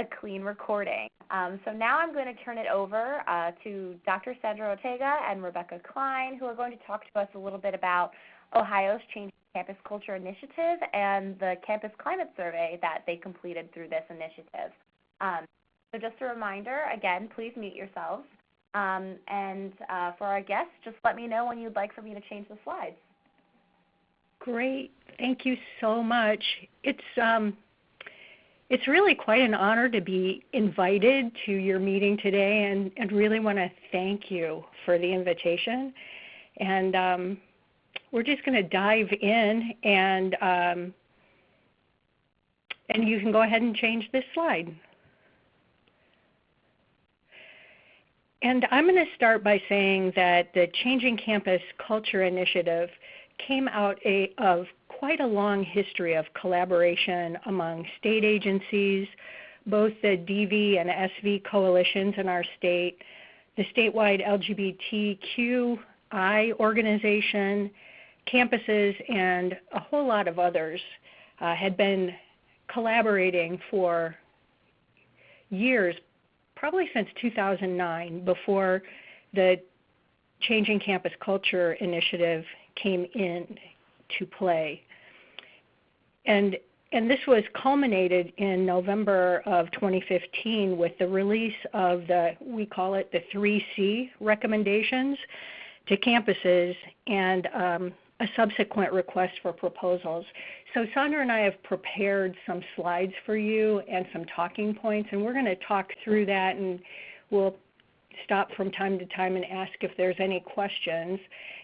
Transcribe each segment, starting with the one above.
a clean recording. So now I'm going to turn it over to Dr. Sandra Ortega and Rebecca Cline, who are going to talk to us a little bit about Ohio's Changing Campus Culture Initiative and the Campus Climate Survey that they completed through this initiative. So just a reminder, again, please mute yourselves. And for our guests, just let me know when you'd like for me to change the slides. Great. Thank you so much. It's really quite an honor to be invited to your meeting today, and really want to thank you for the invitation. And we're just going to dive in, and you can go ahead and change this slide. And I'm going to start by saying that the Changing Campus Culture Initiative came out of quite a long history of collaboration among state agencies, both the DV and SV coalitions in our state, the statewide LGBTQI organization, campuses, and a whole lot of others had been collaborating for years, probably since 2009, before the Changing Campus Culture Initiative came in to play. And this was culminated in November of 2015 with the release of we call it the 3C recommendations to campuses, and a subsequent request for proposals. So Sandra and I have prepared some slides for you and some talking points, and we're going to talk through that, and we'll stop from time to time and ask if there's any questions.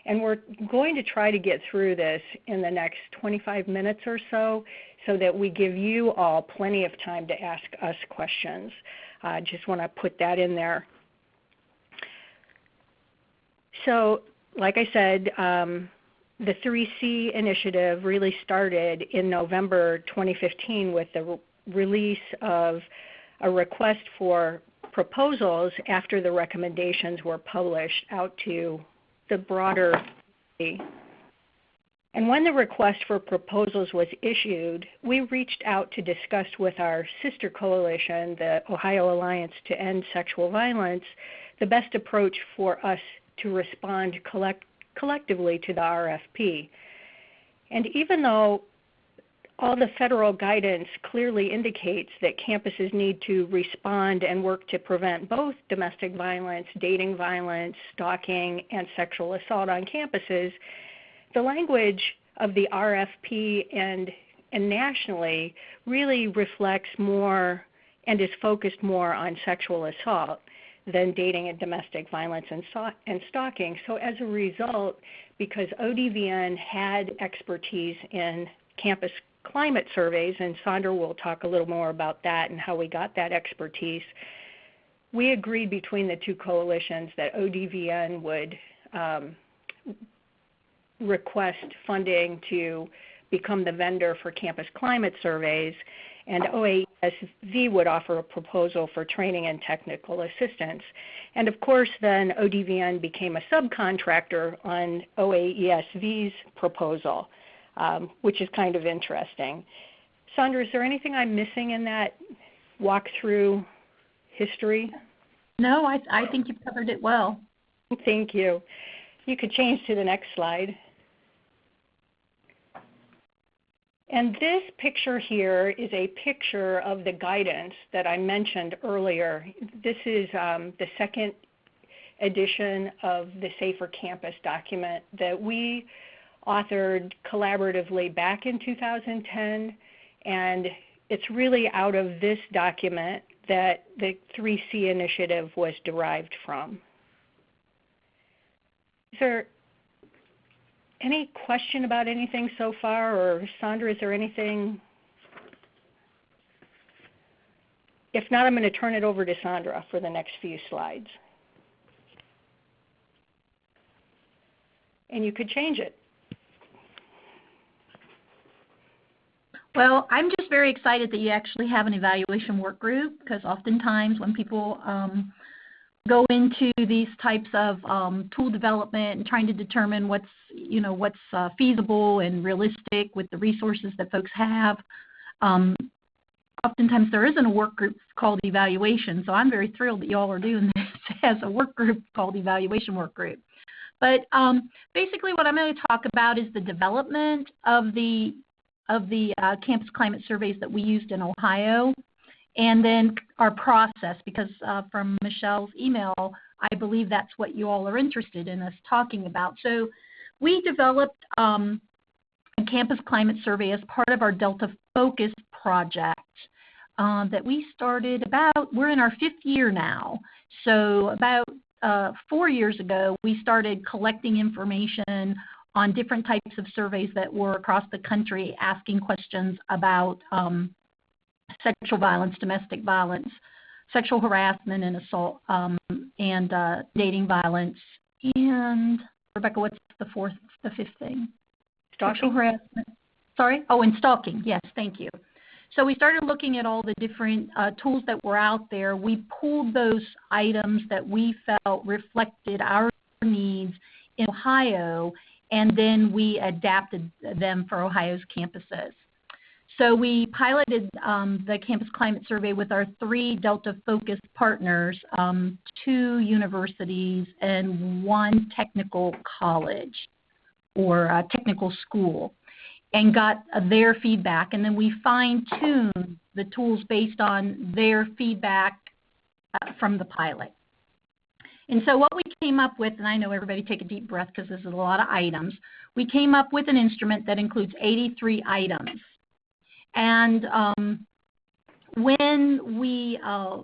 And we're going to try to get through this in the next 25 minutes or so that we give you all plenty of time to ask us questions. Just want to put that in there. So, like I said, the 3C initiative really started in November 2015 with the release of a request for proposals after the recommendations were published out to the broader community. And when the request for proposals was issued, we reached out to discuss with our sister coalition, the Ohio Alliance to End Sexual Violence, the best approach for us to respond collectively to the RFP. And even though all the federal guidance clearly indicates that campuses need to respond and work to prevent both domestic violence, dating violence, stalking, and sexual assault on campuses, the language of the RFP and nationally really reflects more and is focused more on sexual assault than dating and domestic violence and stalking. So as a result, because ODVN had expertise in campus climate surveys, and Sandra will talk a little more about that and how we got that expertise, we agreed between the two coalitions that ODVN would request funding to become the vendor for campus climate surveys, and OASV would offer a proposal for training and technical assistance. And of course, then ODVN became a subcontractor on OAESV's proposal, which is kind of interesting. Sandra, is there anything I'm missing in that walkthrough history? No, I think you've covered it well. Thank you. You could change to the next slide. And this picture here is a picture of the guidance that I mentioned earlier. This is the second edition of the Safer Campus document that we authored collaboratively back in 2010, and it's really out of this document that the 3C initiative was derived from. Is there any question about anything so far, or Sandra, is there anything? If not, I'm going to turn it over to Sandra for the next few slides. And you could change it. Well, I'm just very excited that you actually have an evaluation work group, because oftentimes when people go into these types of tool development and trying to determine what's feasible and realistic with the resources that folks have, oftentimes there isn't a work group called evaluation. So I'm very thrilled that y'all are doing this as a work group called evaluation work group. But basically what I'm going to talk about is the development of the campus climate surveys that we used in Ohio, and then our process, because from Michelle's email, I believe that's what you all are interested in us talking about. So we developed a campus climate survey as part of our Delta Focus project that we started we're in our 5th year now. So about 4 years ago, we started collecting information on different types of surveys that were across the country asking questions about sexual violence, domestic violence, sexual harassment and assault, and dating violence. And Rebecca, what's the 5th thing? Stalking. Sexual harassment. Sorry? Oh, and stalking. Yes, thank you. So we started looking at all the different tools that were out there. We pulled those items that we felt reflected our needs in Ohio, and then we adapted them for Ohio's campuses. So we piloted the Campus Climate Survey with our 3 Delta Focus partners, 2 universities and 1 technical college or technical school, and got their feedback. And then we fine-tuned the tools based on their feedback from the pilot. And so what we came up with, and I know everybody take a deep breath because this is a lot of items, we came up with an instrument that includes 83 items. And when we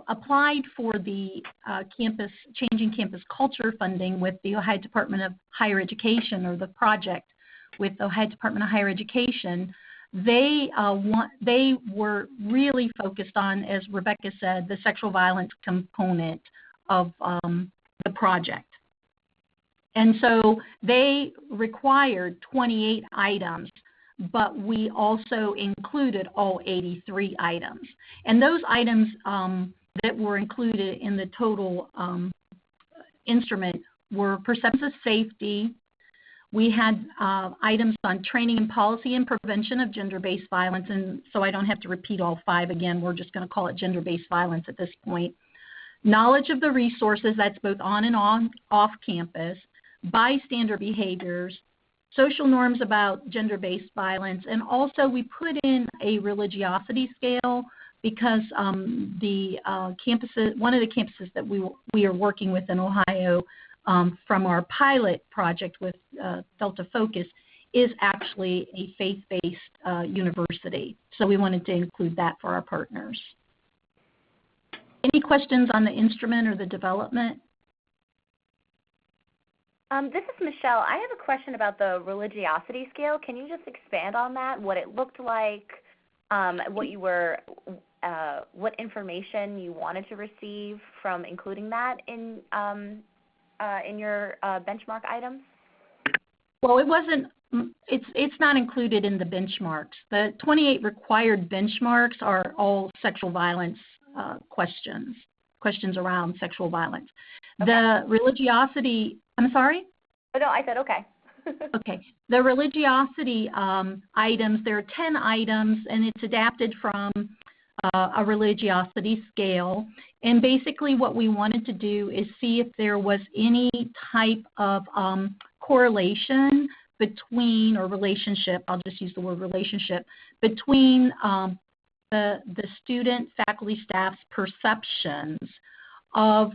applied for the Changing Campus Culture funding with the Ohio Department of Higher Education, or the project with the Ohio Department of Higher Education, they were really focused on, as Rebecca said, the sexual violence component of the project. And so they required 28 items, but we also included all 83 items. And those items that were included in the total instrument were perceptions of safety. We had items on training and policy and prevention of gender-based violence, and so I don't have to repeat all 5 again. We're just going to call it gender-based violence at this point. Knowledge of the resources, that's both on and off campus, bystander behaviors, social norms about gender-based violence, and also we put in a religiosity scale because the campuses, one of the campuses that we are working with in Ohio from our pilot project with Delta Focus is actually a faith-based university. So we wanted to include that for our partners. Any questions on the instrument or the development? This is Michelle. I have a question about the religiosity scale. Can you just expand on that? What it looked like, what information you wanted to receive from including that in your benchmark items? Well, it wasn't. It's not included in the benchmarks. The 28 required benchmarks are all sexual violence questions around sexual violence. Okay. The religiosity. I'm sorry? Oh, no, I said okay. Okay. The religiosity items, there are 10 items, and it's adapted from a religiosity scale. And basically what we wanted to do is see if there was any type of correlation between, or relationship, I'll just use the word relationship, between the student, faculty, staff's perceptions of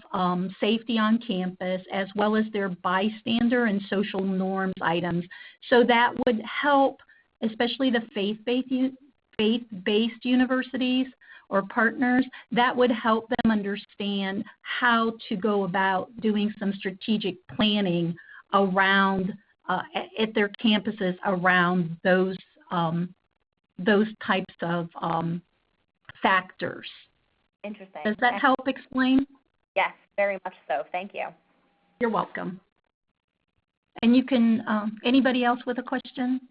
safety on campus, as well as their bystander and social norms items. So that would help, especially the faith-based universities or partners, that would help them understand how to go about doing some strategic planning around at their campuses around those types of factors. Interesting. Does that help explain? Yes, very much so. Thank you. You're welcome. And you can, anybody else with a question?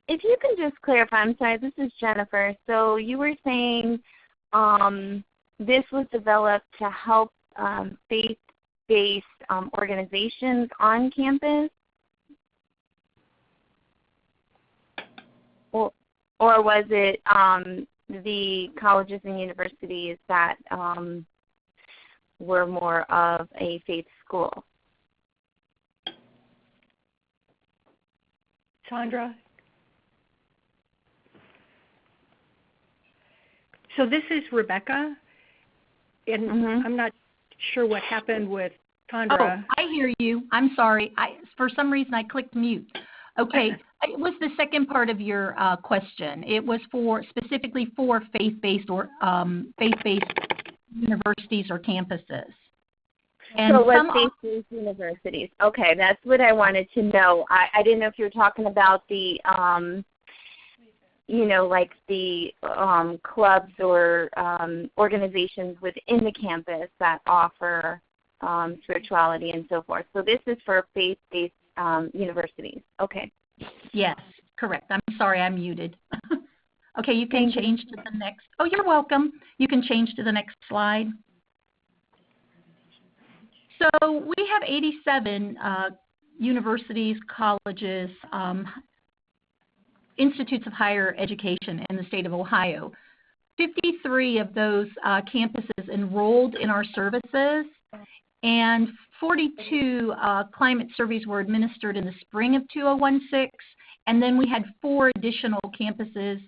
If you can just clarify, I'm sorry, this is Jennifer. So you were saying this was developed to help faith-based organizations on campus? Or was it the colleges and universities that were more of a faith school. Sandra? So this is Rebecca, and I'm not sure what happened with Sandra. Oh, I hear you. I'm sorry. For some reason, I clicked mute. Okay. It was the second part of your question. It was specifically for faith-based or faith-based universities or campuses. And so it was faith-based universities. Okay, that's what I wanted to know. I didn't know if you were talking about the, like the clubs or organizations within the campus that offer spirituality and so forth. So this is for faith-based universities. Okay. Yes, correct. I'm sorry, I'm muted. Okay, you can change to the next. Oh, you're welcome. You can change to the next slide. So we have 87 universities, colleges, institutes of higher education in the state of Ohio. 53 of those campuses enrolled in our services, and 42 climate surveys were administered in the spring of 2016, and then we had 4 additional campuses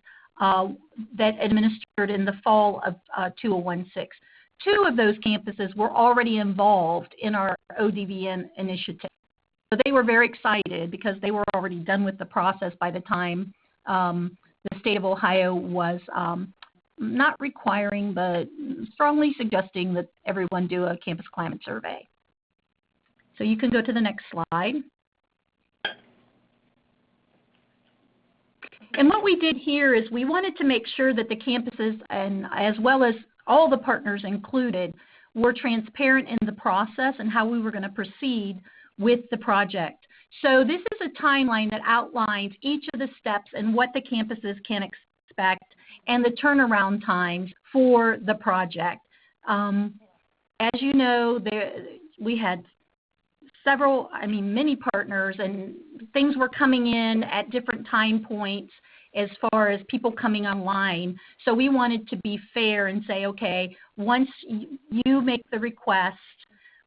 that administered in the fall of 2016. 2 of those campuses were already involved in our ODVN initiative. So they were very excited because they were already done with the process by the time the state of Ohio was not requiring, but strongly suggesting that everyone do a campus climate survey. So you can go to the next slide. And what we did here is we wanted to make sure that the campuses, and as well as all the partners included, were transparent in the process and how we were going to proceed with the project. So this is a timeline that outlines each of the steps and what the campuses can expect and the turnaround times for the project. As you know, we had many partners, and things were coming in at different time points as far as people coming online. So we wanted to be fair and say, okay, once you make the request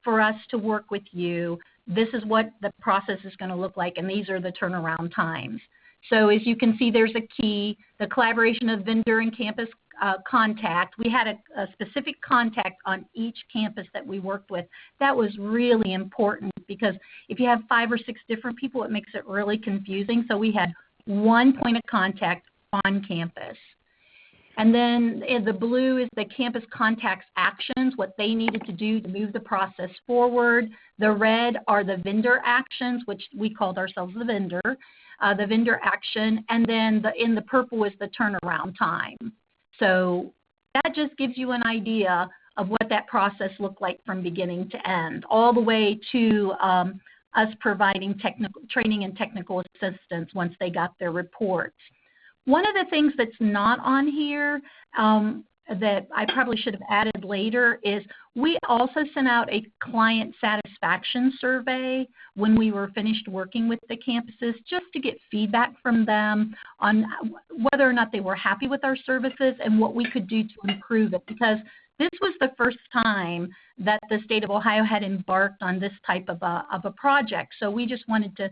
for us to work with you, this is what the process is going to look like, and these are the turnaround times. So as you can see, there's a key, the collaboration of vendor and campus contact. We had a specific contact on each campus that we worked with. That was really important because if you have 5 or 6 different people, it makes it really confusing. So we had one point of contact on campus. And then the blue is the campus contacts actions, what they needed to do to move the process forward. The red are the vendor actions, which we called ourselves the vendor action. And then in the purple is the turnaround time. So that just gives you an idea of what that process looked like from beginning to end, all the way to us providing training and technical assistance once they got their reports. One of the things that's not on here that I probably should have added later is we also sent out a client satisfaction survey when we were finished working with the campuses, just to get feedback from them on whether or not they were happy with our services and what we could do to improve it, because this was the first time that the state of Ohio had embarked on this type of a project. So we just wanted to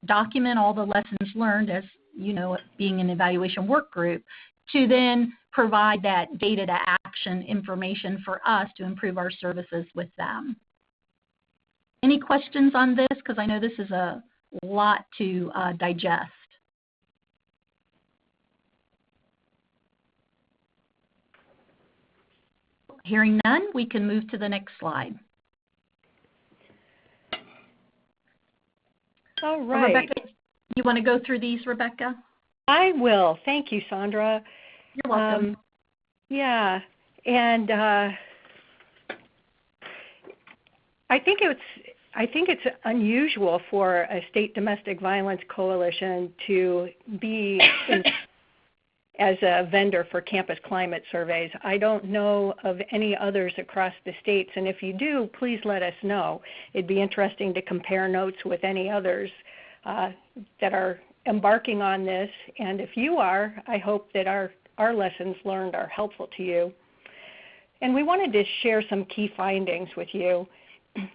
document all the lessons learned, as you know, being an evaluation work group, to then provide that data to action information for us to improve our services with them. Any questions on this? Because I know this is a lot to digest. Hearing none, we can move to the next slide. All right. Rebecca, you want to go through these, Rebecca? I will. Thank you, Sandra. You're welcome. Yeah, and I think it's unusual for a state domestic violence coalition to be as a vendor for campus climate surveys. I don't know of any others across the states, and if you do, please let us know. It'd be interesting to compare notes with any others that are embarking on this, and if you are, I hope that our our lessons learned are helpful to you. And we wanted to share some key findings with you.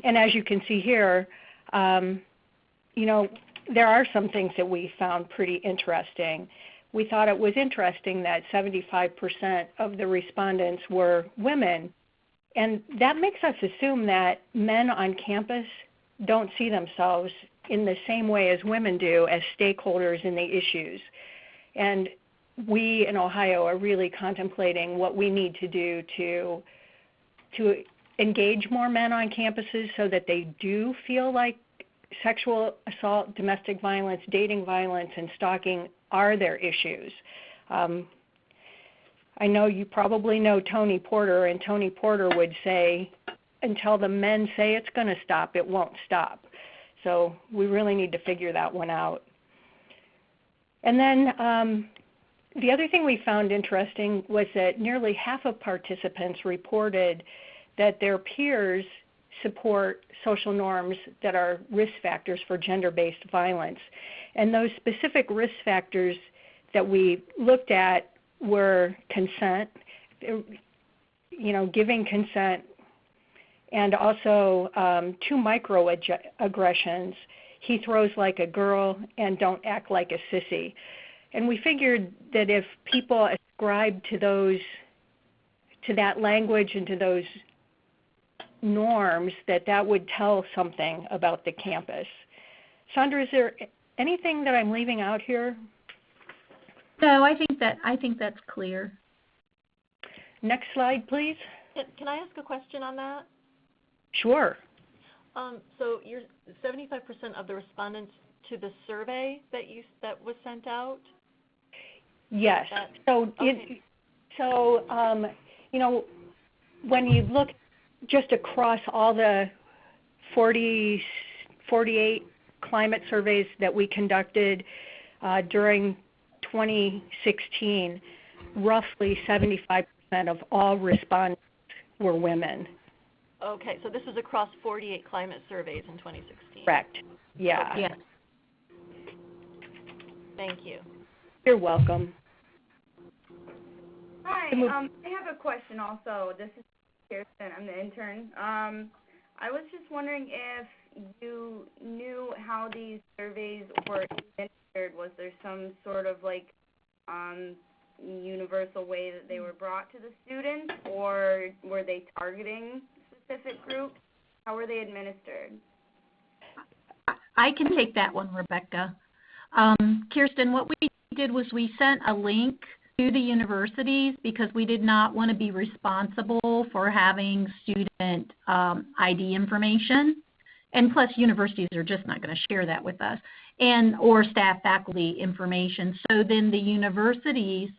And as you can see here, there are some things that we found pretty interesting. We thought it was interesting that 75% of the respondents were women. And that makes us assume that men on campus don't see themselves in the same way as women do as stakeholders in the issues. And we in Ohio are really contemplating what we need to do to engage more men on campuses so that they do feel like sexual assault, domestic violence, dating violence, and stalking are their issues. I know you probably know Tony Porter, and Tony Porter would say, until the men say it's going to stop, it won't stop. So we really need to figure that one out. And then the other thing we found interesting was that nearly half of participants reported that their peers support social norms that are risk factors for gender-based violence. And those specific risk factors that we looked at were consent, giving consent, and also 2 microaggressions. He throws like a girl and don't act like a sissy. And we figured that if people ascribe to that language and to those norms, that would tell something about the campus. Sandra, is there anything that I'm leaving out here? No, I think that's clear. Next slide, please. Can I ask a question on that? Sure. So you're 75% of the respondents to the survey that was sent out? Yes. Okay. When you look just across all the 48 climate surveys that we conducted during 2016, roughly 75% of all respondents were women. Okay, so this was across 48 climate surveys in 2016. Correct. Yeah. Yes. Thank you. You're welcome. Hi, I have a question also. This is Kirsten. I'm the intern. I was just wondering if you knew how these surveys were administered. Was there some sort of universal way that they were brought to the students, or were they targeting specific groups? How were they administered? I can take that one, Rebecca. Kirsten, what we did was we sent a link to the universities because we did not want to be responsible for having student ID information. And plus, universities are just not going to share that with us, or staff faculty information. So then the universities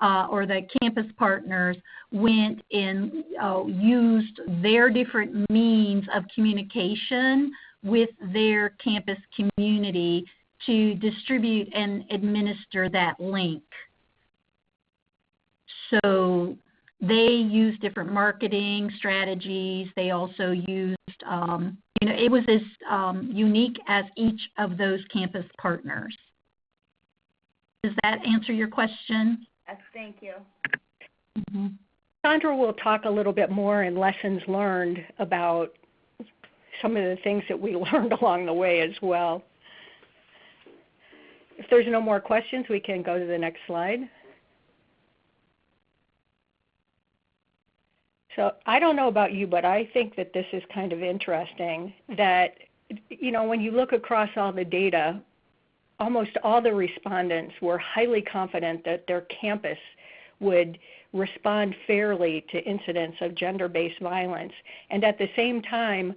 or the campus partners went and used their different means of communication with their campus community to distribute and administer that link. So they used different marketing strategies. They also used, it was as unique as each of those campus partners. Does that answer your question? Yes, thank you. Mm-hmm. Sandra will talk a little bit more in lessons learned about some of the things that we learned along the way as well. If there's no more questions, we can go to the next slide. So I don't know about you, but I think that this is kind of interesting that, when you look across all the data, almost all the respondents were highly confident that their campus would respond fairly to incidents of gender-based violence. And at the same time,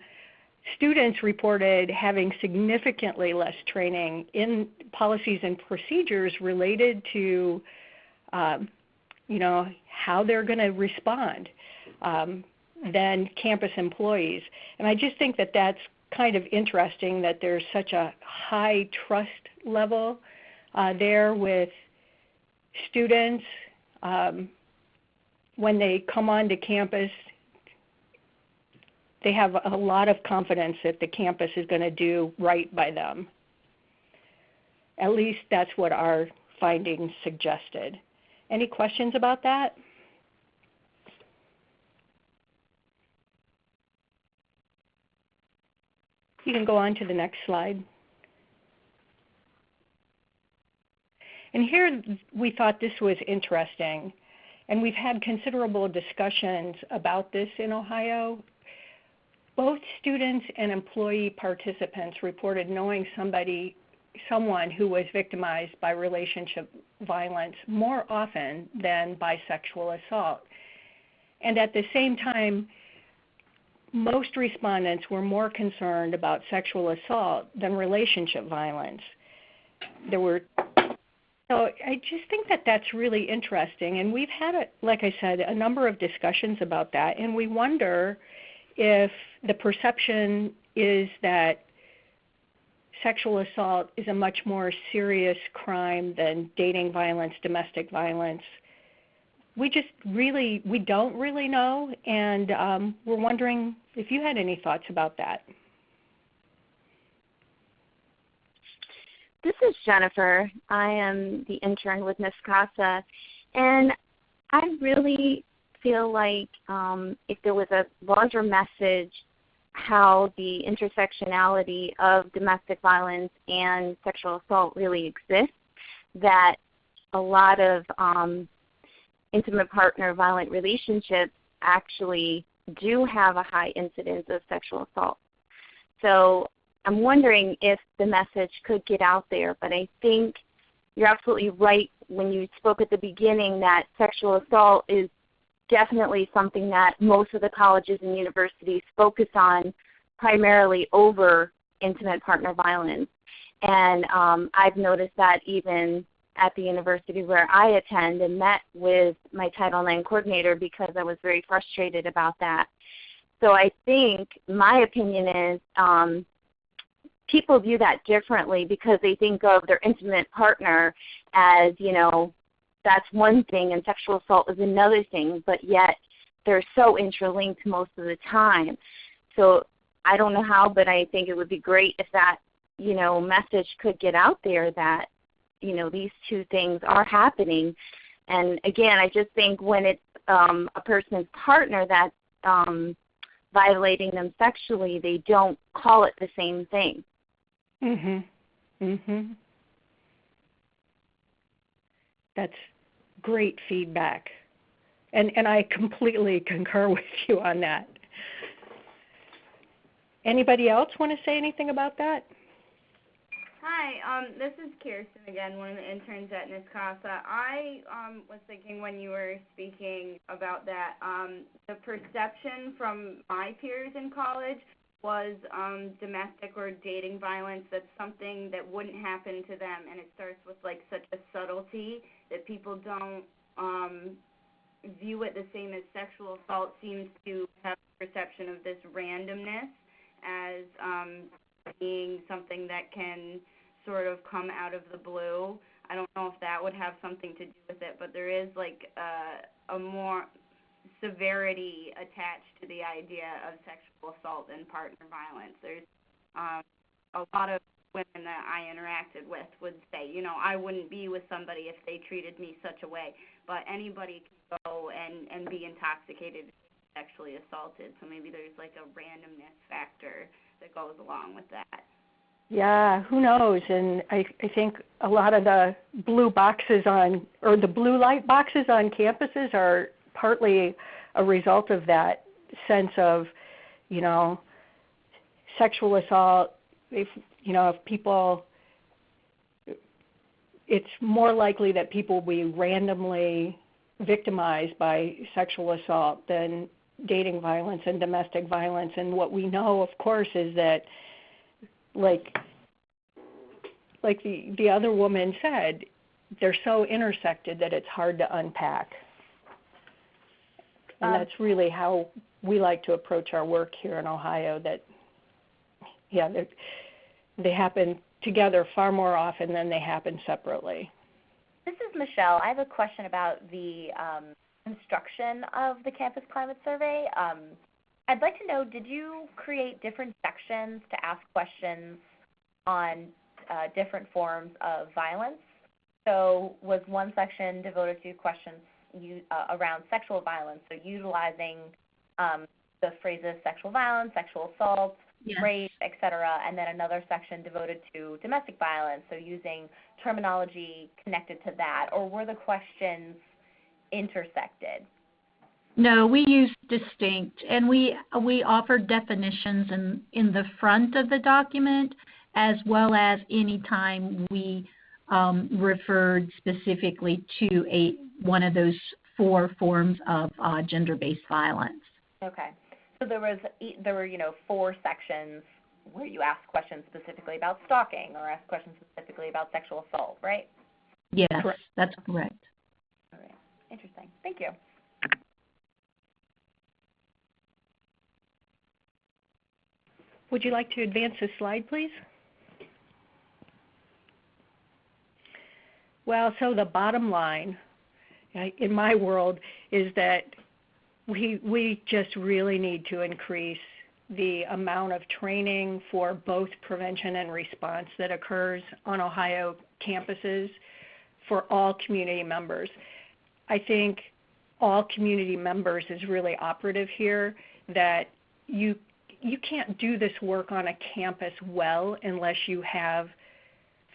students reported having significantly less training in policies and procedures related to, how they're going to respond than campus employees. And I just think that that's kind of interesting that there's such a high trust level there with students when they come onto campus. They have a lot of confidence that the campus is going to do right by them. At least that's what our findings suggested. Any questions about that? You can go on to the next slide. And here we thought this was interesting, and we've had considerable discussions about this in Ohio. Both students and employee participants reported knowing someone who was victimized by relationship violence more often than by sexual assault. And at the same time, most respondents were more concerned about sexual assault than relationship violence. So I just think that that's really interesting, and we've had, like I said, a number of discussions about that, and we wonder if the perception is that sexual assault is a much more serious crime than dating violence, domestic violence. We don't really know, and we're wondering if you had any thoughts about that. This is Jennifer. I am the intern with Ms. Casa, and I really feel like if there was a larger message how the intersectionality of domestic violence and sexual assault really exists, that a lot of intimate partner violent relationships actually do have a high incidence of sexual assault. So I'm wondering if the message could get out there, but I think you're absolutely right when you spoke at the beginning that sexual assault is definitely something that most of the colleges and universities focus on primarily over intimate partner violence. And I've noticed that even at the university where I attend and met with my Title IX coordinator because I was very frustrated about that. So I think my opinion is people view that differently because they think of their intimate partner as, that's one thing and sexual assault is another thing, but yet they're so interlinked most of the time. So I don't know how, but I think it would be great if that, message could get out there that, these two things are happening. And again, I just think when it's a person's partner that's violating them sexually, they don't call it the same thing. That's great feedback. And I completely concur with you on that. Anybody else want to say anything about that? Hi, this is Kirsten again, one of the interns at Ms. Casa. I was thinking when you were speaking about that, the perception from my peers in college was domestic or dating violence. That's something that wouldn't happen to them, and it starts with like such a subtlety that people don't view it the same as sexual assault. Seems to have a perception of this randomness as being something that can sort of come out of the blue. I don't know if that would have something to do with it, but there is like a more severity attached to the idea of sexual assault and partner violence. There's a lot of women that I interacted with would say, I wouldn't be with somebody if they treated me such a way, but anybody can go and be intoxicated and sexually assaulted, so maybe there's like a randomness factor that goes along with that. Yeah, who knows? And I think a lot of the blue light boxes on campuses are partly a result of that sense of, sexual assault. If people, it's more likely that people will be randomly victimized by sexual assault than dating violence and domestic violence. And what we know, of course, is that like the other woman said, they're so intersected that it's hard to unpack. And that's really how we like to approach our work here in Ohio, that, they happen together far more often than they happen separately. This is Michelle. I have a question about the construction of the Campus Climate Survey. I'd like to know, did you create different sections to ask questions on different forms of violence? so was one section devoted to questions around sexual violence, so utilizing the phrases sexual violence, sexual assault, Yes. rape, et cetera, and then another section devoted to domestic violence, so using terminology connected to that, or were the questions intersected? No, we used distinct, and we offered definitions in the front of the document, as well as any time we referred specifically to one of those 4 forms of gender-based violence. Okay. So there were 4 sections where you asked questions specifically about stalking or asked questions specifically about sexual assault, right? Yes, Correct. that's correct. All right. Interesting. Thank you. Would you like to advance the slide, please? Well, so the bottom line in my world is that we just really need to increase the amount of training for both prevention and response that occurs on Ohio campuses for all community members. I think all community members is really operative here, that you can't do this work on a campus well unless you have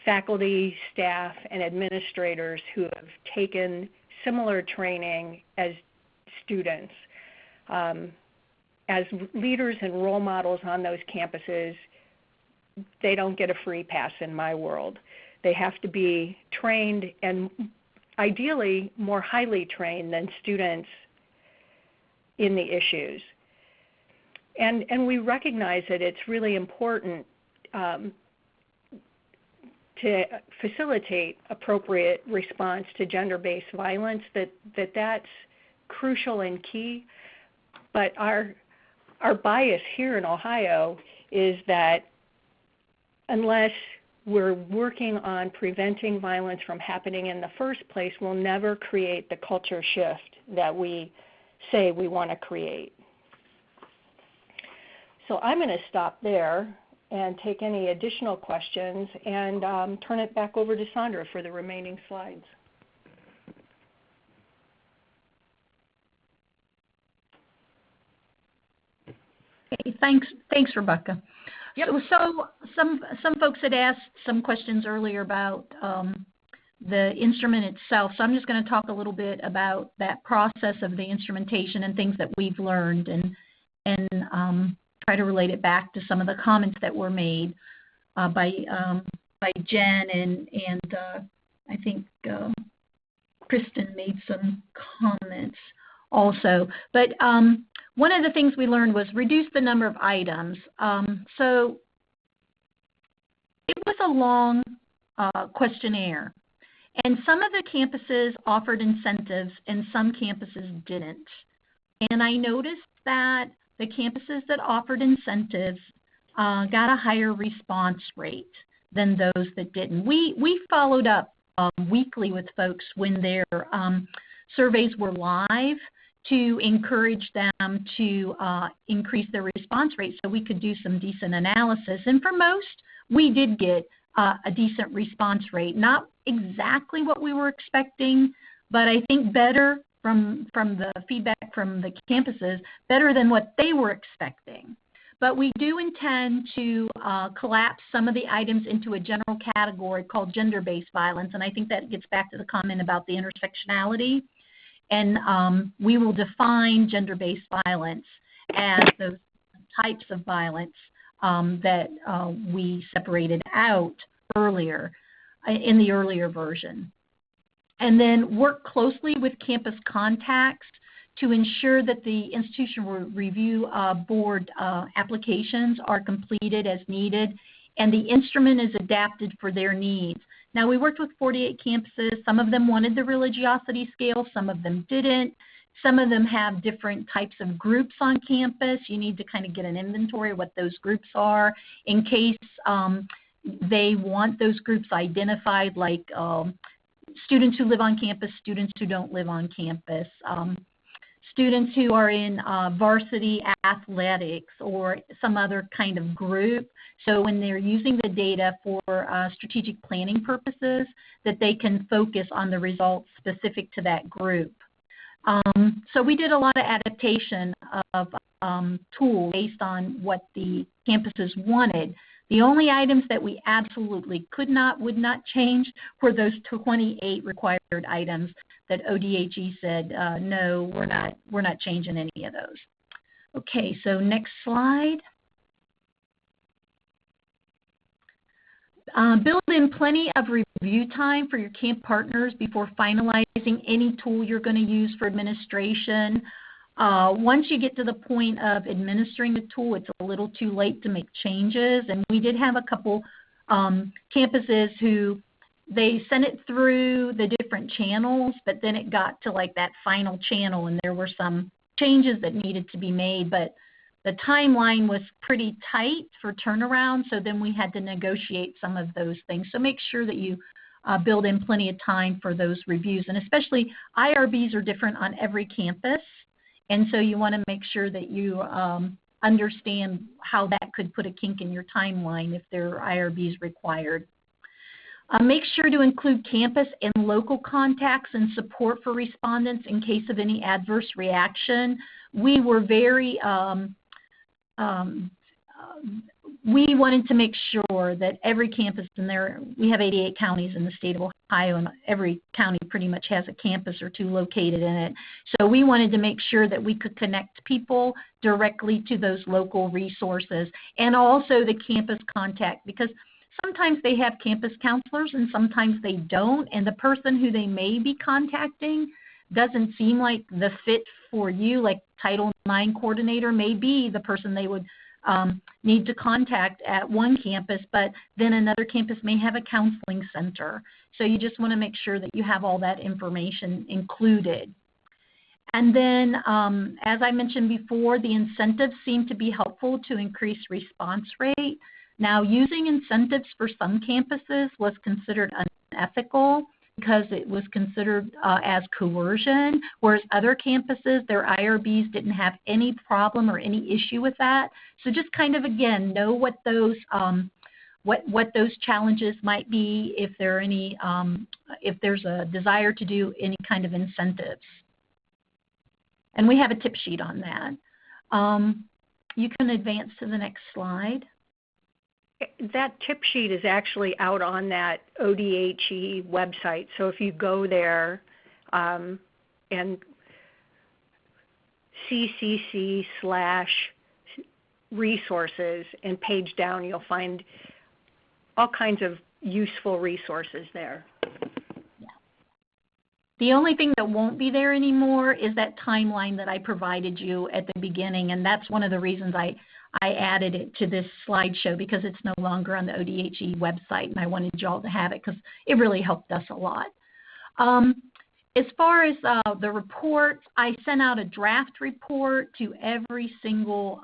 faculty, staff, and administrators who have taken similar training as students. As leaders and role models on those campuses, they don't get a free pass in my world. They have to be trained, and ideally more highly trained than students in the issues. And we recognize that it's really important to facilitate appropriate response to gender-based violence, that's crucial and key. But our bias here in Ohio is that unless we're working on preventing violence from happening in the first place, we'll never create the culture shift that we say we want to create. So I'm going to stop there and take any additional questions and turn it back over to Sandra for the remaining slides. Okay, thanks, Rebecca. Yep. So some folks had asked some questions earlier about the instrument itself. So I'm just going to talk a little bit about that process of the instrumentation and things that we've learned, and try to relate it back to some of the comments that were made by Jen and I think Kristen made some comments also. But one of the things we learned was reduce the number of items. So it was a long questionnaire, and some of the campuses offered incentives and some campuses didn't. And I noticed that the campuses that offered incentives got a higher response rate than those that didn't. We followed up weekly with folks when their surveys were live to encourage them to increase their response rate so we could do some decent analysis. And for most, we did get a decent response rate. Not exactly what we were expecting, but I think better from the feedback from the campuses, better than what they were expecting. But we do intend to collapse some of the items into a general category called gender-based violence, and I think that gets back to the comment about the intersectionality. And we will define gender-based violence as those types of violence that we separated out earlier in the earlier version. And then work closely with campus contacts to ensure that the institution review board applications are completed as needed and the instrument is adapted for their needs. Now, we worked with 48 campuses. Some of them wanted the religiosity scale, some of them didn't. Some of them have different types of groups on campus. You need to kind of get an inventory of what those groups are in case they want those groups identified, like students who live on campus, students who don't live on campus. students who are in varsity athletics or some other kind of group. So when they're using the data for strategic planning purposes, that they can focus on the results specific to that group. So we did a lot of adaptation of tools based on what the campuses wanted. The only items that we absolutely would not change were those 28 required items that ODHE said, no, we're not changing any of those. Okay, so next slide. Build in plenty of review time for your camp partners before finalizing any tool you're going to use for administration. Once you get to the point of administering the tool, it's a little too late to make changes. And we did have a couple campuses who they sent it through the different channels, but then it got to like that final channel and there were some changes that needed to be made. But the timeline was pretty tight for turnaround, so then we had to negotiate some of those things. So make sure that you build in plenty of time for those reviews. And especially IRBs are different on every campus, and so you want to make sure that you understand how that could put a kink in your timeline if there are IRBs required. Make sure to include campus and local contacts and support for respondents in case of any adverse reaction. We were very we wanted to make sure that every campus in there, we have 88 counties in the state of Ohio, and every county pretty much has a campus or two located in it. So we wanted to make sure that we could connect people directly to those local resources and also the campus contact, because sometimes they have campus counselors and sometimes they don't, and the person who they may be contacting doesn't seem like the fit for you. Like Title IX coordinator may be the person they would need to contact at one campus, but then another campus may have a counseling center. So you just want to make sure that you have all that information included. And then, as I mentioned before, the incentives seem to be helpful to increase response rate. Now, using incentives for some campuses was considered unethical because it was considered as coercion, whereas other campuses, their IRBs didn't have any problem or any issue with that. So just kind of, again, know what those challenges might be, if there are any, if there's a desire to do any kind of incentives. And we have a tip sheet on that. You can advance to the next slide. That tip sheet is actually out on that ODHE website. So if you go there and CCC/resources and page down, you'll find all kinds of useful resources there. Yeah. The only thing that won't be there anymore is that timeline that I provided you at the beginning, and that's one of the reasons I added it to this slideshow, because it's no longer on the ODHE website, and I wanted y'all to have it because it really helped us a lot. As far as the reports, I sent out a draft report to every single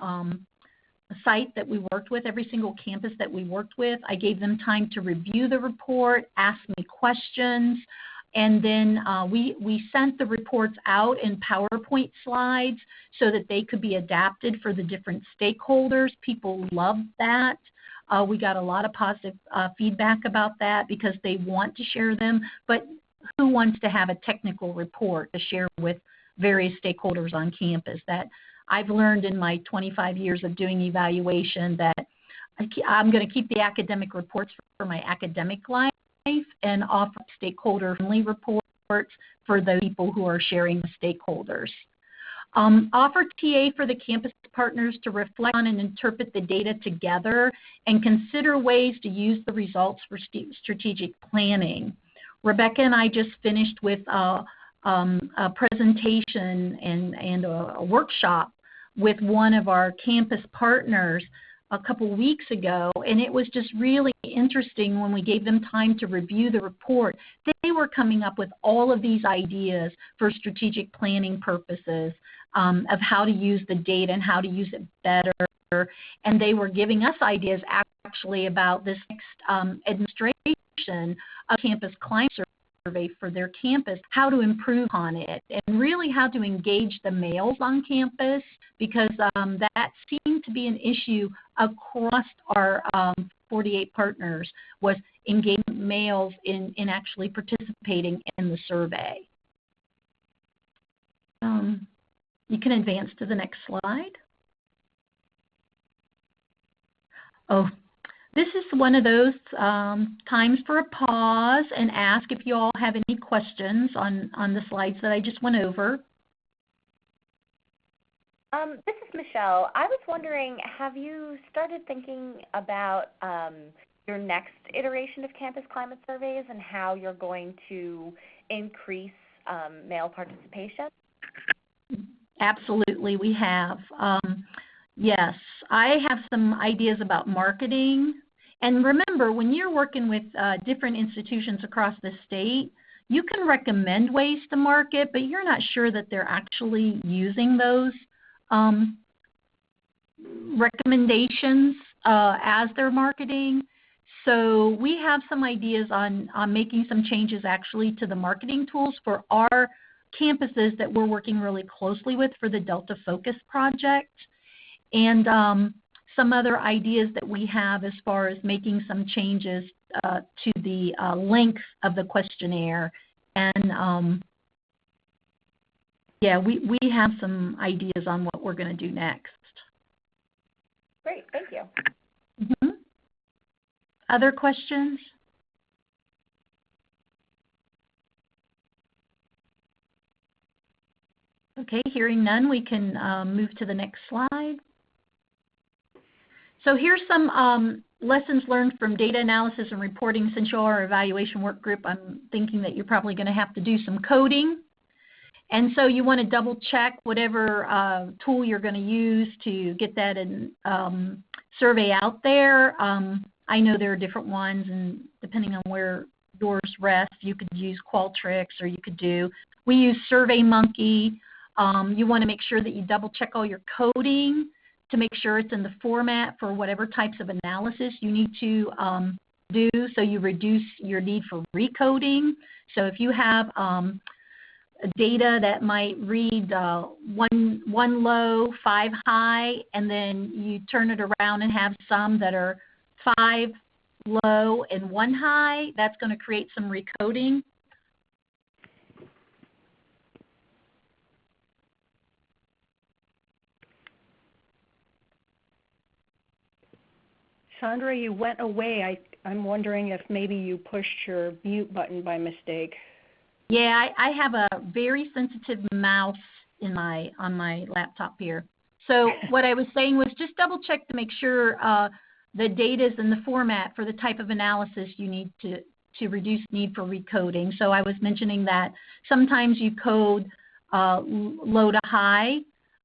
site that we worked with, every single campus that we worked with. I gave them time to review the report, ask me questions, and then we sent the reports out in PowerPoint slides so that they could be adapted for the different stakeholders. People loved that. We got a lot of positive feedback about that because they want to share them, but who wants to have a technical report to share with various stakeholders on campus? That I've learned in my 25 years of doing evaluation that I'm going to keep the academic reports for my academic life and offer stakeholder-friendly reports for those people who are sharing with stakeholders. Offer TA for the campus partners to reflect on and interpret the data together and consider ways to use the results for strategic planning. Rebecca and I just finished with a presentation and a workshop with one of our campus partners a couple weeks ago, and it was just really interesting when we gave them time to review the report. They were coming up with all of these ideas for strategic planning purposes of how to use the data and how to use it better, and they were giving us ideas actually about this next administration of campus climate survey for their campus, how to improve on it, and really how to engage the males on campus, because that seemed to be an issue across our 48 partners, was engaging males in actually participating in the survey. You can advance to the next slide. Oh, this is one of those times for a pause and ask if you all have any questions on the slides that I just went over. This is Michelle. I was wondering, have you started thinking about your next iteration of campus climate surveys and how you're going to increase male participation? Absolutely, we have. Yes, I have some ideas about marketing. And remember, when you're working with different institutions across the state, you can recommend ways to market, but you're not sure that they're actually using those recommendations as their marketing. So we have some ideas on making some changes actually to the marketing tools for our campuses that we're working really closely with for the Delta Focus project, and some other ideas that we have as far as making some changes to the length of the questionnaire. And yeah, we have some ideas on what we're going to do next. Great, thank you. Mm-hmm. Other questions? Okay, hearing none, we can move to the next slide. So here's some lessons learned from data analysis and reporting. Since you're our evaluation work group, I'm thinking that you're probably going to have to do some coding. And so you want to double check whatever tool you're going to use to get that survey out there. I know there are different ones, and depending on where yours rests, you could use Qualtrics, or you could we use SurveyMonkey. You want to make sure that you double check all your coding to make sure it's in the format for whatever types of analysis you need to do, so you reduce your need for recoding. So if you have data that might read one low, 5 high, and then you turn it around and have some that are 5 low and 1 high, that's going to create some recoding. Sandra, you went away. I'm wondering if maybe you pushed your mute button by mistake. Yeah, I have a very sensitive mouse on my laptop here. So what I was saying was just double check to make sure the data is in the format for the type of analysis you need to reduce need for recoding. So I was mentioning that sometimes you code low to high,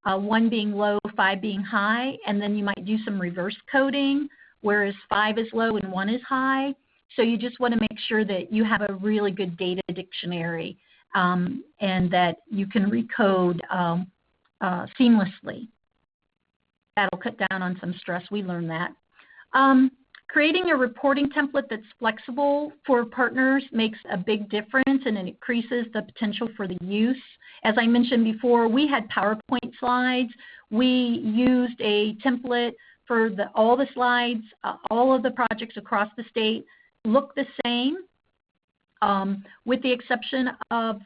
1 being low, 5 being high, and then you might do some reverse coding, whereas 5 is low and 1 is high. So you just want to make sure that you have a really good data dictionary and that you can recode seamlessly. That'll cut down on some stress. We learned that. Creating a reporting template that's flexible for partners makes a big difference, and it increases the potential for the use. As I mentioned before, we had PowerPoint slides. We used a template for all the slides. All of the projects across the state look the same, with the exception of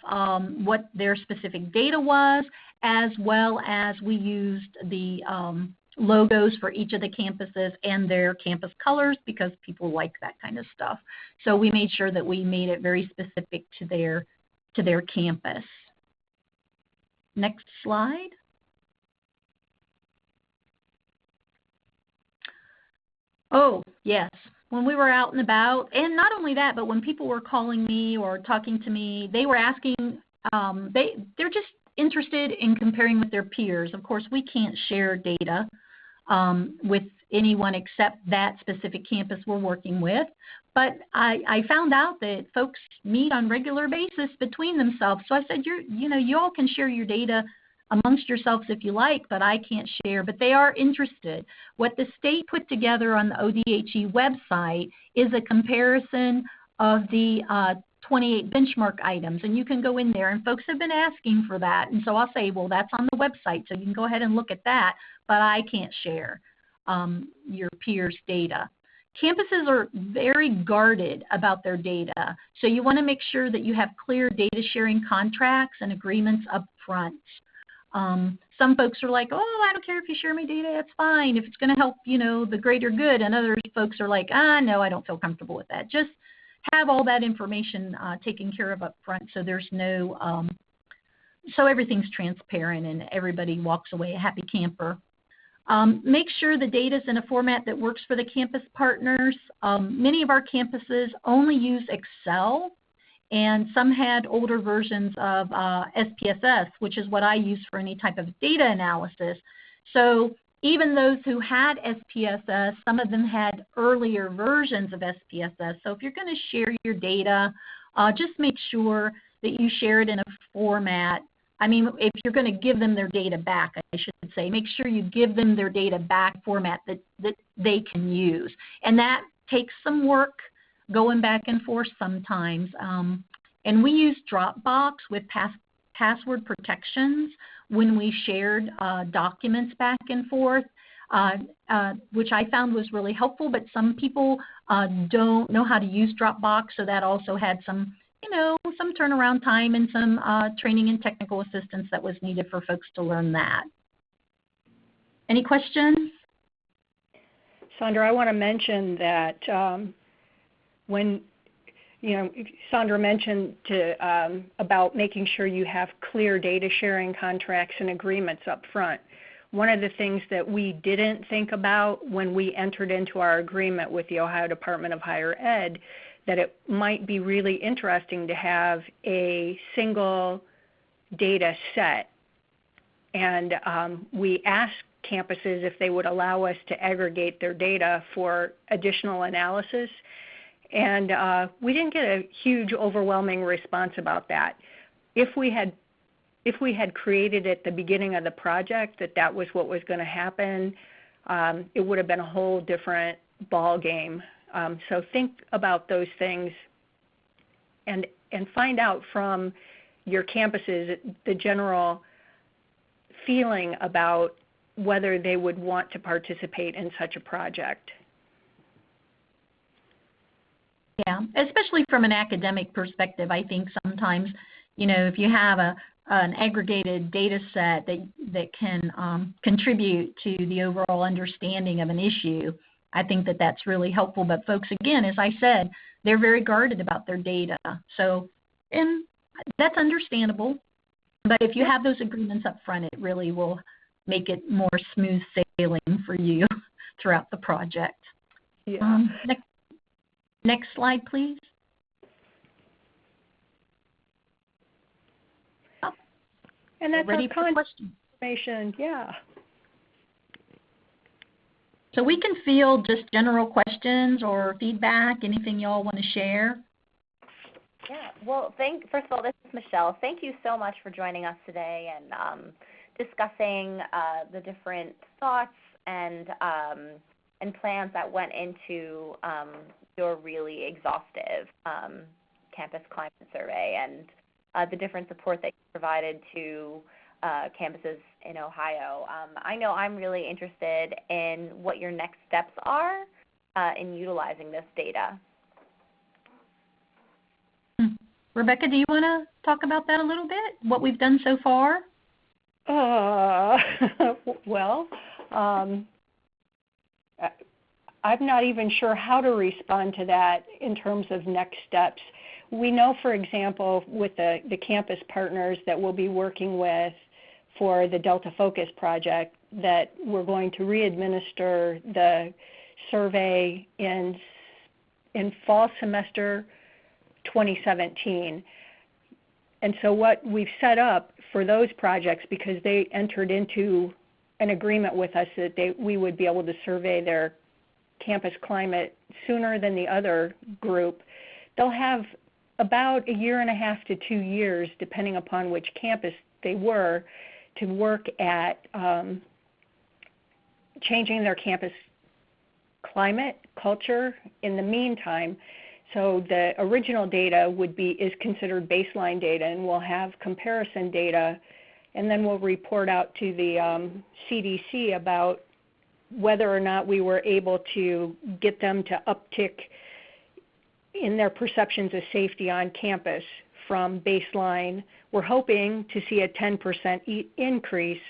what their specific data was, as well as we used the logos for each of the campuses and their campus colors, because people like that kind of stuff. So we made sure that we made it very specific to their campus. Next slide. Oh, yes. When we were out and about, and not only that, but when people were calling me or talking to me, they were asking, they're just interested in comparing with their peers. Of course, we can't share data with anyone except that specific campus we're working with. But I found out that folks meet on a regular basis between themselves. So I said, you all can share your data amongst yourselves if you like, but I can't share. But they are interested. What the state put together on the ODHE website is a comparison of the 28 benchmark items, and you can go in there, and folks have been asking for that, and so I'll say, well, that's on the website, so you can go ahead and look at that, but I can't share your peers' data. Campuses are very guarded about their data, so you want to make sure that you have clear data sharing contracts and agreements up front. Some folks are like, oh, I don't care if you share my data, it's fine if it's going to help, the greater good, and other folks are like, no, I don't feel comfortable with that. Just have all that information taken care of up front, so there's no, so everything's transparent and everybody walks away a happy camper. Make sure the data is in a format that works for the campus partners. Many of our campuses only use Excel, and some had older versions of SPSS, which is what I use for any type of data analysis. So even those who had SPSS, some of them had earlier versions of SPSS. So if you're going to share your data, just make sure that you share it in a format. I mean, if you're going to give them their data back, I should say, make sure you give them their data back format that they can use. And that takes some work going back and forth sometimes. And we use Dropbox with password protections when we shared documents back and forth, which I found was really helpful, but some people don't know how to use Dropbox, so that also had some some turnaround time and some training and technical assistance that was needed for folks to learn that. Any questions? Sandra, I want to mention that when, Sandra mentioned about making sure you have clear data sharing contracts and agreements up front. One of the things that we didn't think about when we entered into our agreement with the Ohio Department of Higher Ed, that it might be really interesting to have a single data set. And we asked campuses if they would allow us to aggregate their data for additional analysis. And we didn't get a huge, overwhelming response about that. If we had created at the beginning of the project that was what was going to happen, it would have been a whole different ball game. So think about those things and find out from your campuses the general feeling about whether they would want to participate in such a project. Yeah, especially from an academic perspective, I think sometimes, if you have an aggregated data set that can contribute to the overall understanding of an issue, I think that that's really helpful. But folks, again, as I said, they're very guarded about their data. So, and that's understandable. But if you have those agreements up front, it really will make it more smooth sailing for you throughout the project. Yeah. Next slide, please. Oh, and that's ready our for questions. Information. Yeah. So we can field just general questions or feedback, anything y'all want to share. Yeah, well, first of all, this is Michelle. Thank you so much for joining us today and discussing the different thoughts and plans that went into your really exhaustive campus climate survey and the different support that you provided to campuses in Ohio. I know I'm really interested in what your next steps are in utilizing this data. Rebecca, do you want to talk about that a little bit, what we've done so far? Well, I'm not even sure how to respond to that in terms of next steps. We know, for example, with the campus partners that we'll be working with for the Delta Focus project, that we're going to re-administer the survey in fall semester 2017. And so what we've set up for those projects, because they entered into an agreement with us that we would be able to survey their campus climate sooner than the other group, they'll have about 1.5 to 2 years, depending upon which campus they were, to work at changing their campus climate, culture in the meantime. So the original data is considered baseline data, and we'll have comparison data, and then we'll report out to the CDC about whether or not we were able to get them to uptick in their perceptions of safety on campus from baseline. We're hoping to see a 10% increase,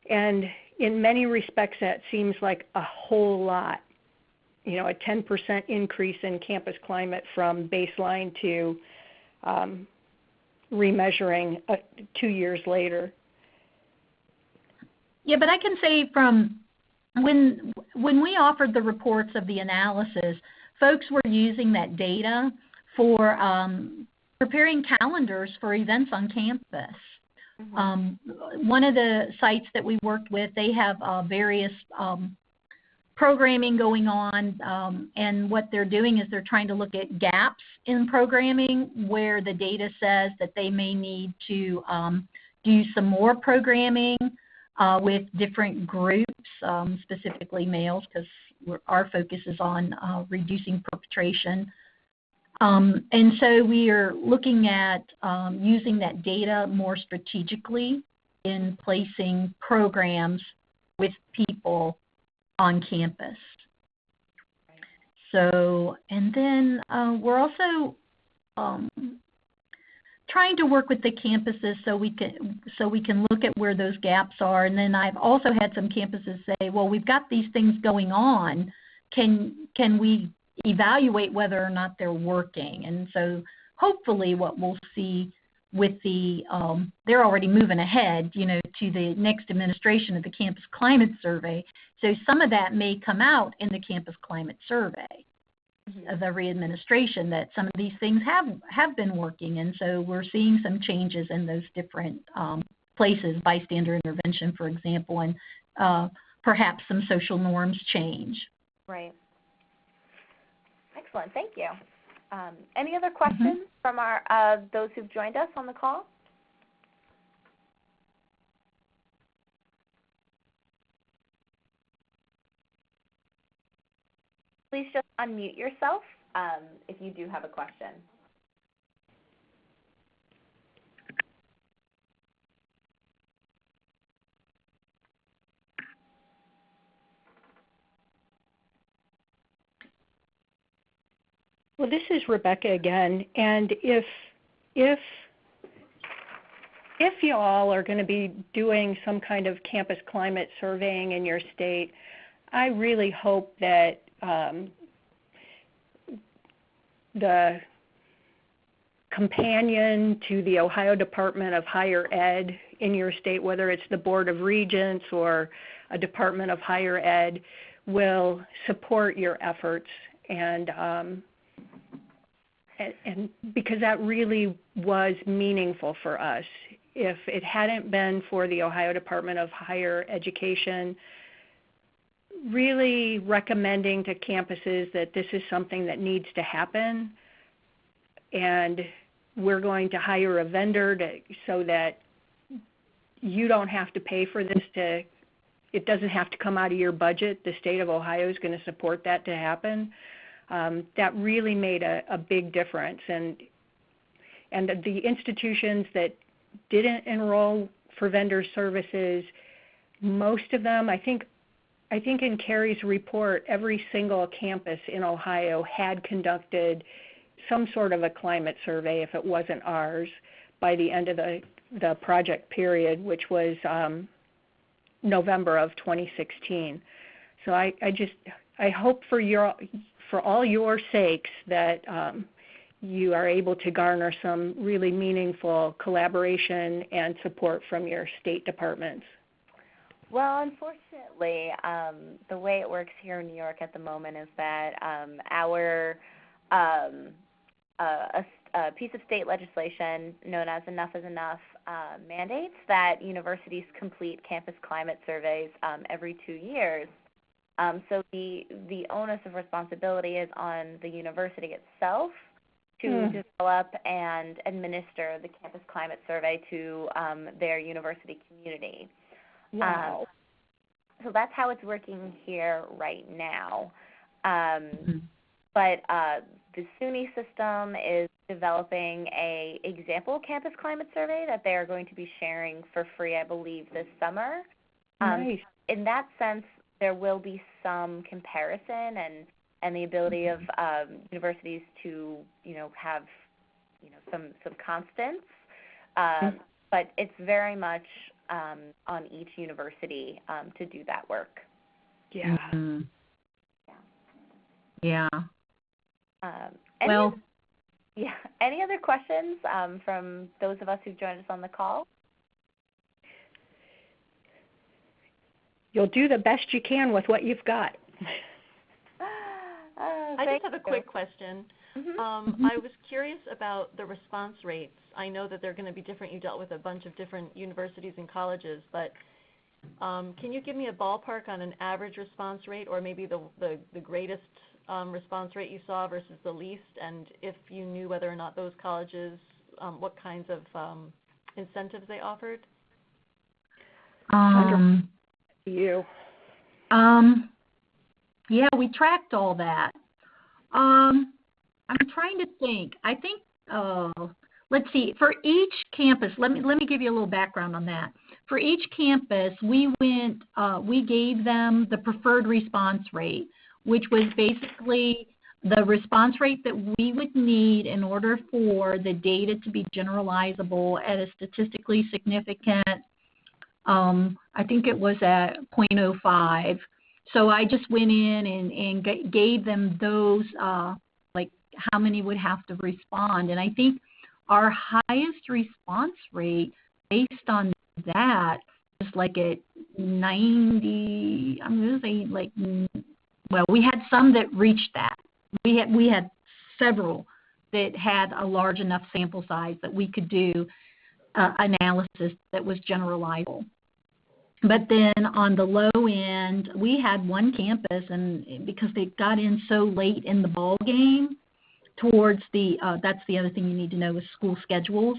and in many respects that seems like a whole lot. You know, a 10% increase in campus climate from baseline to remeasuring 2 years later. Yeah, but I can say from when we offered the reports of the analysis, folks were using that data for preparing calendars for events on campus. One of the sites that we worked with, they have various programming going on, and what they're doing is they're trying to look at gaps in programming where the data says that they may need to do some more programming with different groups, specifically males, because our focus is on reducing perpetration. And so we are looking at using that data more strategically in placing programs with people on campus. So, and then we're also trying to work with the campuses so we can look at where those gaps are. And then I've also had some campuses say, well, we've got these things going on. Can we evaluate whether or not they're working? And so hopefully what we'll see with the, they're already moving ahead, you know, to the next administration of the campus climate survey. So some of that may come out in the campus climate survey of every administration, that some of these things have been working. And so we're seeing some changes in those different places, bystander intervention, for example, and perhaps some social norms change. Right. Excellent. Thank you. Any other questions from our those who've joined us on the call? Please just unmute yourself if you do have a question. Well, this is Rebecca again, and if you all are going to be doing some kind of campus climate surveying in your state, I really hope that the companion to the Ohio Department of Higher Ed in your state, whether it's the Board of Regents or a Department of Higher Ed, will support your efforts, and because that really was meaningful for us. If it hadn't been for the Ohio Department of Higher Education really recommending to campuses that this is something that needs to happen, and we're going to hire a vendor so that you don't have to pay for this, it doesn't have to come out of your budget. The state of Ohio is going to support that to happen. That really made a big difference, and the institutions that didn't enroll for vendor services, most of them, I think in Carrie's report, every single campus in Ohio had conducted some sort of a climate survey, if it wasn't ours, by the end of the project period, which was November of 2016. So I hope for all your sakes that you are able to garner some really meaningful collaboration and support from your state departments. Well, unfortunately, the way it works here in New York at the moment is that a piece of state legislation known as Enough is Enough mandates that universities complete campus climate surveys every 2 years. So the onus of responsibility is on the university itself to develop and administer the campus climate survey to their university community. Wow. So that's how it's working here right now. But the SUNY system is developing a example campus climate survey that they are going to be sharing for free, I believe, this summer. Nice. In that sense, there will be some comparison and the ability of universities to, have, some constants. But it's very much on each university to do that work. Yeah. Mm-hmm. Yeah. Any Well, any other questions from those of us who've joined us on the call? You'll do the best you can with what you've got. I just have a quick question. I was curious about the response rates. I know that they're going to be different. You dealt with a bunch of different universities and colleges, but can you give me a ballpark on an average response rate, or maybe the greatest response rate you saw versus the least, and if you knew whether or not those colleges, what kinds of incentives they offered? You. Yeah, we tracked all that. I'm trying to think. I think, let's see, for each campus, let me give you a little background on that. For each campus, we gave them the preferred response rate, which was basically the response rate that we would need in order for the data to be generalizable at a statistically significant, I think it was at 0.05. So I just went in and gave them those, like how many would have to respond. And I think our highest response rate based on that is like at 90, I'm going to say like, well, we had some that reached that. We had several that had a large enough sample size that we could do analysis that was generalizable. But then on the low end, we had one campus, and because they got in so late in the ball game, towards the that's the other thing you need to know is school schedules.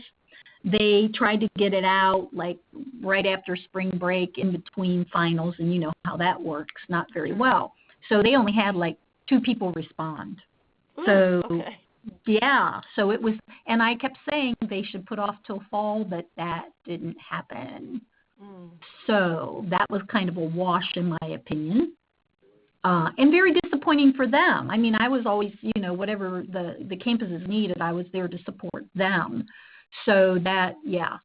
They tried to get it out like right after spring break, in between finals, and you know how that works, not very well. So they only had like 2 people respond. So okay. Yeah, so it was, and I kept saying they should put off till fall, but that didn't happen. So that was kind of a wash in my opinion, and very disappointing for them. I mean, I was always, whatever the campuses needed, I was there to support them. So that, yeah.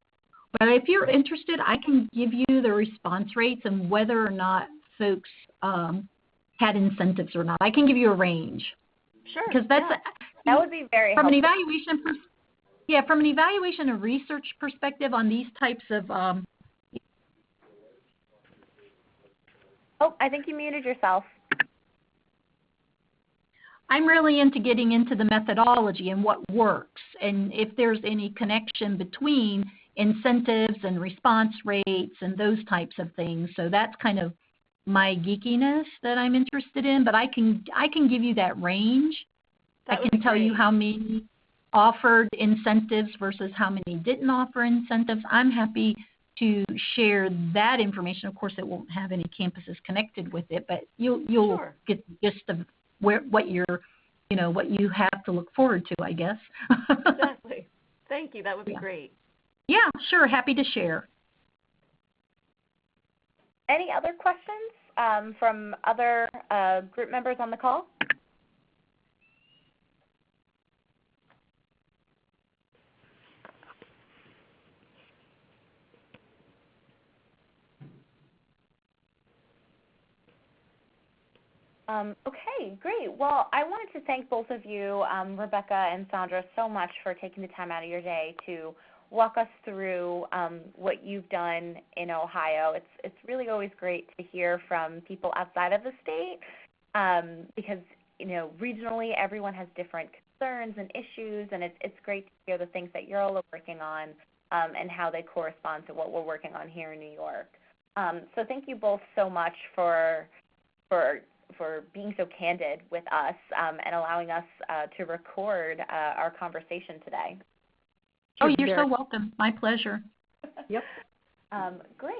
But if you're interested, I can give you the response rates and whether or not folks had incentives or not. I can give you a range. Sure. Because that's that would be very from helpful. from an evaluation and research perspective on these types of Oh, I think you muted yourself. I'm really into getting into the methodology and what works, and if there's any connection between incentives and response rates and those types of things. So that's kind of my geekiness that I'm interested in, but I can give you that range. I can tell you how many offered incentives versus how many didn't offer incentives. I'm happy to share that information. Of course, it won't have any campuses connected with it, but you'll Sure. get the gist of what you have to look forward to, I guess. Exactly. Thank you. That would be great. Yeah, sure. Happy to share. Any other questions from other group members on the call? Okay, great. Well, I wanted to thank both of you, Rebecca and Sandra, so much for taking the time out of your day to walk us through what you've done in Ohio. It's really always great to hear from people outside of the state because, regionally everyone has different concerns and issues, and it's great to hear the things that you're all working on and how they correspond to what we're working on here in New York. So thank you both so much for being so candid with us and allowing us to record our conversation today. Oh, you're so welcome. My pleasure. Yep. Great.